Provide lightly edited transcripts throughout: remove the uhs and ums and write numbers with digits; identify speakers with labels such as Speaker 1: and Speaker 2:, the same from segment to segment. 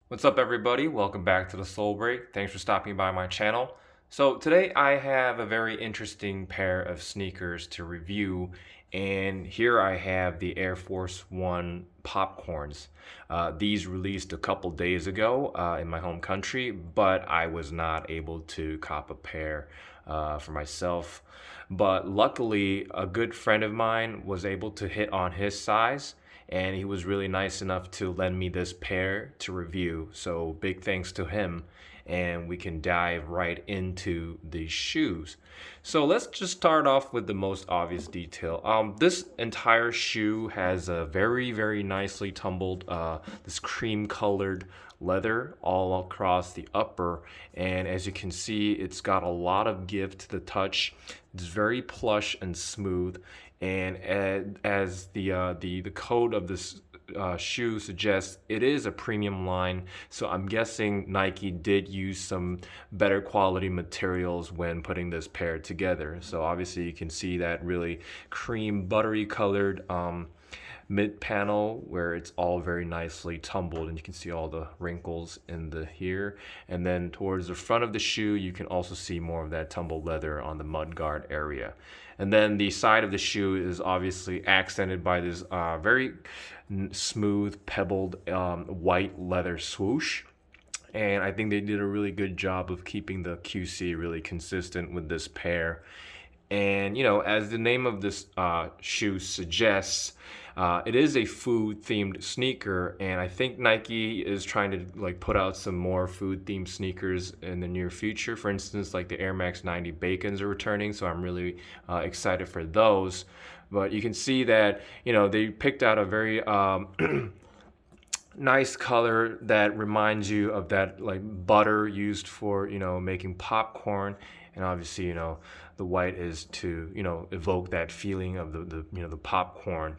Speaker 1: What's up, everybody? Welcome back to the Soul Break. Thanks for stopping by my channel. So today I have a very interesting pair of sneakers to review, and here I have the Air Force One popcorns. These released a couple days ago in my home country, but I was not able to cop a pair for myself. But luckily, a good friend of mine was able to hit on his size, and he was really nice enough to lend me this pair to review. So big thanks to him, and we can dive right into these shoes. So let's just start off with the most obvious detail. This entire shoe has a very nicely tumbled, this cream colored leather all across the upper, and as you can see, it's got a lot of give to the touch. It's very plush and smooth, and as the code of this shoe suggests, it is a premium line, so I'm guessing Nike did use some better quality materials when putting this pair together. So obviously you can see that really cream buttery colored mid panel where it's all very nicely tumbled, and you can see all the wrinkles in the here, and then towards the front of the shoe you can also see more of that tumbled leather on the mud guard area. And then the side of the shoe is obviously accented by this very smooth pebbled white leather swoosh, and I think they did a really good job of keeping the QC really consistent with this pair. And you know, as the name of this shoe suggests, it is a food themed sneaker, and I think Nike is trying to like put out some more food themed sneakers in the near future. For instance, like the Air Max 90 Bacons are returning, so I'm really excited for those. But you can see that, you know, they picked out a very nice color that reminds you of that like butter used for, you know, making popcorn. And obviously, you know, the white is to, you know, evoke that feeling of the you know, the popcorn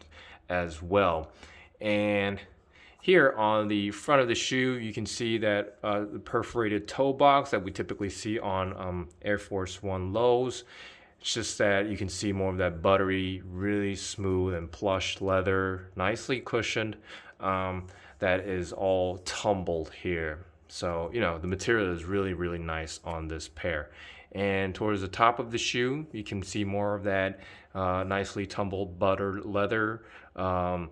Speaker 1: as well. And here on the front of the shoe, you can see that the perforated toe box that we typically see on Air Force One lows. It's just that you can see more of that buttery, really smooth and plush leather, nicely cushioned, that is all tumbled here. So, you know, the material is really nice on this pair. And towards the top of the shoe, you can see more of that nicely tumbled butter leather on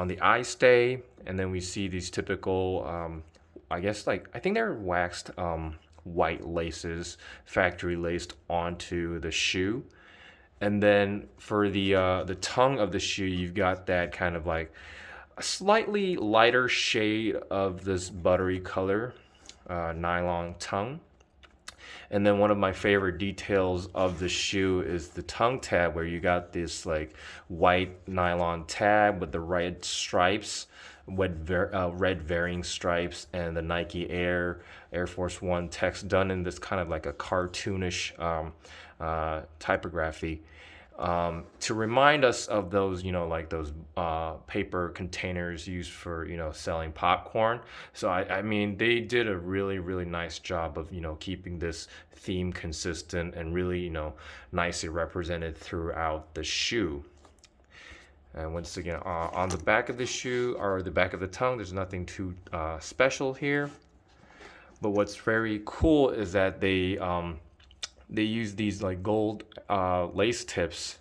Speaker 1: the eye stay. And then we see these typical, I guess, like, I think they're waxed white laces, factory laced onto the shoe. And then for the tongue of the shoe, you've got that kind of like a slightly lighter shade of this buttery color, nylon tongue. And then one of my favorite details of the shoe is the tongue tab, where you got this like white nylon tab with the red stripes, red varying stripes, and the Nike Air Force One text done in this kind of like a cartoonish typography, to remind us of those, you know, like those paper containers used for, you know, selling popcorn. So I mean, they did a really nice job of, you know, keeping this theme consistent and really, you know, nicely represented throughout the shoe. And once again, on the back of the shoe, or the back of the tongue, there's nothing too special here. But what's very cool is that they use these like gold lace tips,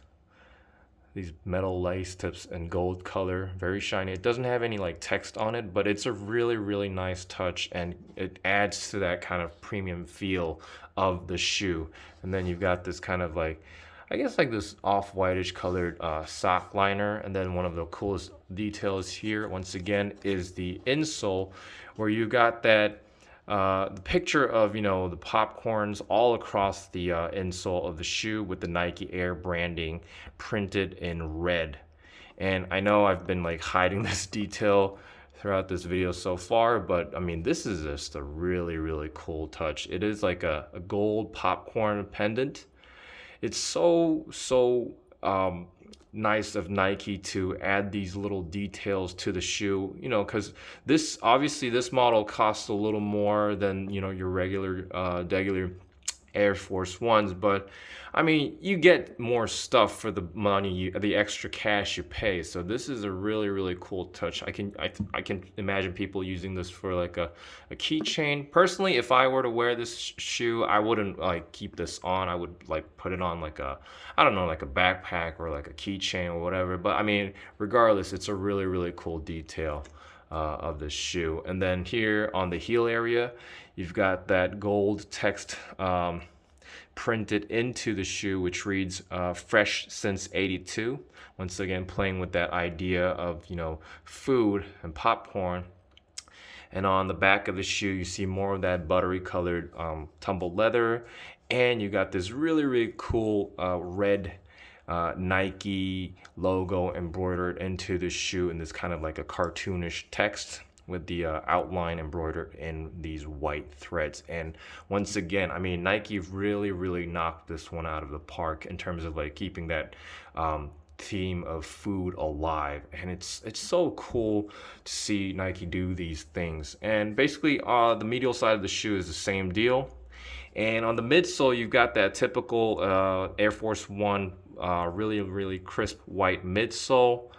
Speaker 1: these metal lace tips in gold color, very shiny. It doesn't have any like text on it, but it's a really nice touch, and it adds to that kind of premium feel of the shoe. And then you've got this kind of like, I guess like this off-whitish colored sock liner. And then one of the coolest details here, once again, is the insole, where you got that the picture of, you know, the popcorns all across the insole of the shoe with the Nike Air branding printed in red. And I know I've been like hiding this detail throughout this video so far, but I mean, this is just a really cool touch. It is like a gold popcorn pendant. It's so nice of Nike to add these little details to the shoe, you know, because this model costs a little more than, you know, your regular Air Force Ones, but I mean, you get more stuff for the money, the extra cash you pay. So this is a really, really cool touch. I can imagine people using this for like a keychain. Personally, if I were to wear this shoe, I wouldn't like keep this on. I would like put it on like a, I don't know, like a backpack or like a keychain or whatever. But I mean, regardless, it's a really, really cool detail of this shoe. And then here on the heel area, you've got that gold text printed into the shoe, which reads fresh since 82. Once again, playing with that idea of, you know, food and popcorn. And on the back of the shoe, you see more of that buttery colored tumbled leather. And you got this really, really cool red Nike logo embroidered into the shoe in this kind of like a cartoonish text with the outline embroidered in these white threads. And once again, I mean, Nike really, really knocked this one out of the park in terms of like keeping that theme of food alive. And it's so cool to see Nike do these things. And basically, the medial side of the shoe is the same deal. And on the midsole, you've got that typical Air Force One, really, really crisp white midsole.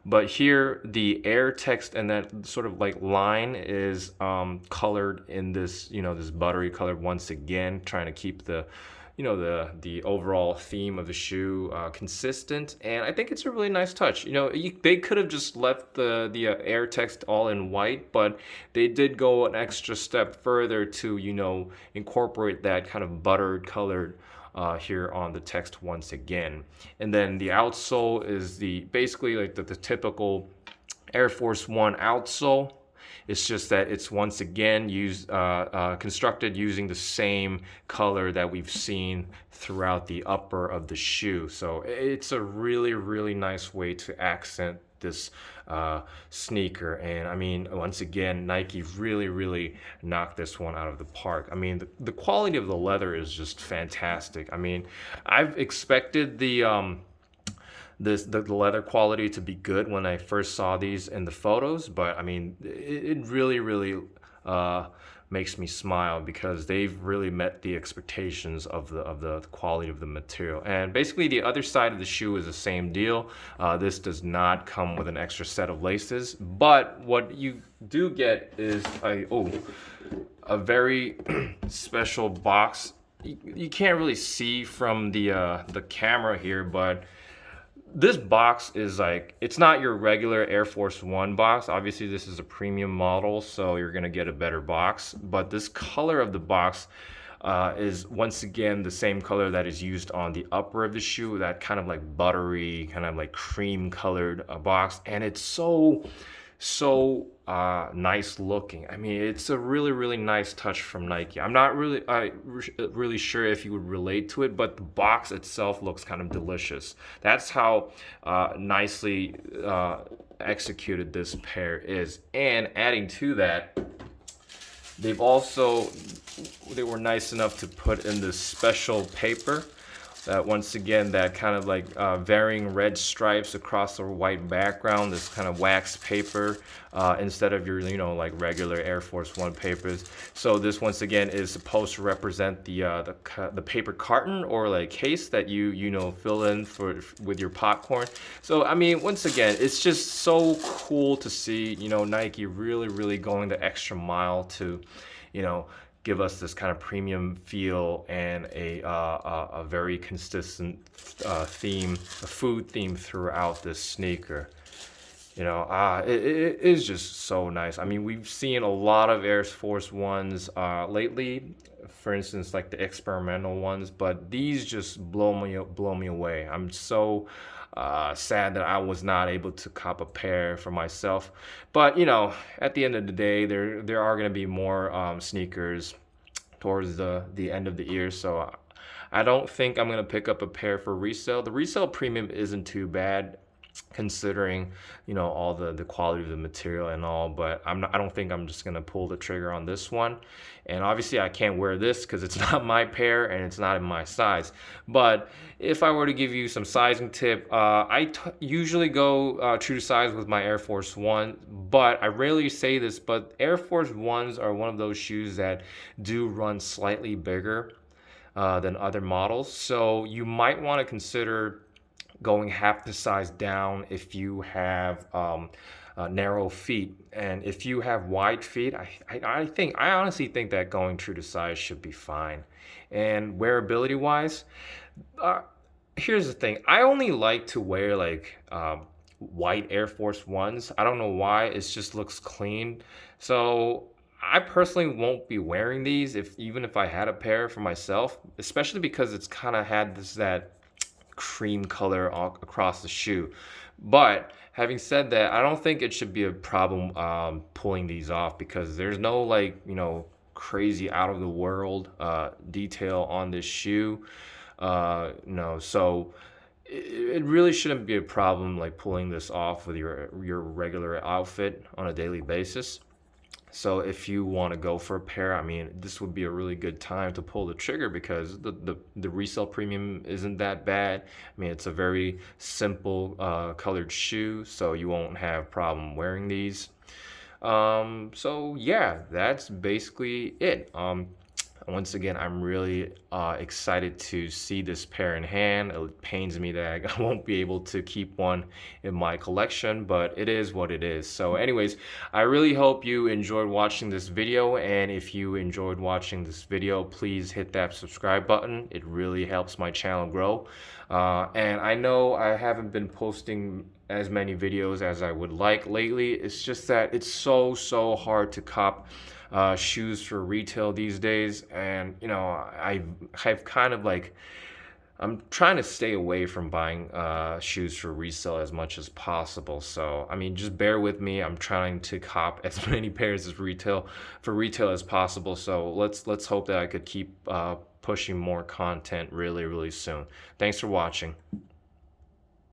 Speaker 1: But here, the air text and that sort of like line is colored in this, you know, this buttery color once again, trying to keep the, you know, the overall theme of the shoe consistent. And I think it's a really nice touch. You know, they could have just left the air text all in white, but they did go an extra step further to, you know, incorporate that kind of buttered colored here on the text once again. And then the outsole is the basically like the typical Air Force One outsole. It's just that it's once again used constructed using the same color that we've seen throughout the upper of the shoe. So it's a really, really nice way to accent this sneaker. And I mean, once again, Nike really, really knocked this one out of the park. I mean, the quality of the leather is just fantastic. I mean, I've expected the leather quality to be good when I first saw these in the photos, but I mean, it really, really makes me smile because they've really met the expectations of the quality of the material. And basically, the other side of the shoe is the same deal. This does not come with an extra set of laces, but what you do get is a very special box. You can't really see from the camera here, but this box is like, it's not your regular Air Force One box. Obviously, this is a premium model, so you're gonna get a better box. But this color of the box is once again the same color that is used on the upper of the shoe, that kind of like buttery, kind of like cream colored box. And it's so nice looking. I mean, it's a really, really nice touch from Nike. I'm not really sure if you would relate to it, but the box itself looks kind of delicious. That's how nicely executed this pair is. And adding to that, they were nice enough to put in this special paper that once again, that kind of like varying red stripes across a white background, this kind of wax paper instead of your, you know, like regular Air Force One papers. So this once again is supposed to represent the paper carton or like case that you know fill in with your popcorn. So I mean, once again, it's just so cool to see, you know, Nike really, really going the extra mile to, you know, give us this kind of premium feel and a very consistent theme, a food theme throughout this sneaker. You know, it is just so nice. I mean, we've seen a lot of Air Force Ones lately, for instance, like the experimental ones, but these just blow me away. I'm so sad that I was not able to cop a pair for myself. But you know, at the end of the day, there are going to be more sneakers towards the end of the year, so I don't think I'm going to pick up a pair for resale. The resale premium isn't too bad considering, you know, all the quality of the material and all, but I don't think I'm just gonna pull the trigger on this one. And obviously I can't wear this because it's not my pair and it's not in my size. But if I were to give you some sizing tip, I usually go true to size with my Air Force One, but I rarely say this, but Air Force Ones are one of those shoes that do run slightly bigger than other models. So you might want to consider going half the size down if you have narrow feet. And if you have wide feet, I honestly think that going true to size should be fine. And wearability wise, uh, here's the thing. I only like to wear like white Air Force Ones. I don't know why. It just looks clean. So I personally won't be wearing these if even if I had a pair for myself, especially because it's kind of had this that cream color all across the shoe. But having said that, I don't think it should be a problem pulling these off because there's no like, crazy out of the world detail on this shoe. No, so it really shouldn't be a problem like pulling this off with your regular outfit on a daily basis. So if you want to go for a pair, I mean, this would be a really good time to pull the trigger because the resale premium isn't that bad. I mean, it's a very simple colored shoe, so you won't have problem wearing these. So yeah, that's basically it. Once again, I'm really excited to see this pair in hand. It pains me that I won't be able to keep one in my collection, but it is what it is. So anyways, I really hope you enjoyed watching this video, and if you enjoyed watching this video, please hit that subscribe button. It really helps my channel grow. And I know I haven't been posting as many videos as I would like lately. It's just that it's so hard to cop shoes for retail these days, and I've kind of like I'm trying to stay away from buying shoes for resale as much as possible. So I mean, just bear with me. I'm trying to cop as many pairs as retail as possible. So let's hope that I could keep pushing more content really soon. Thanks for watching.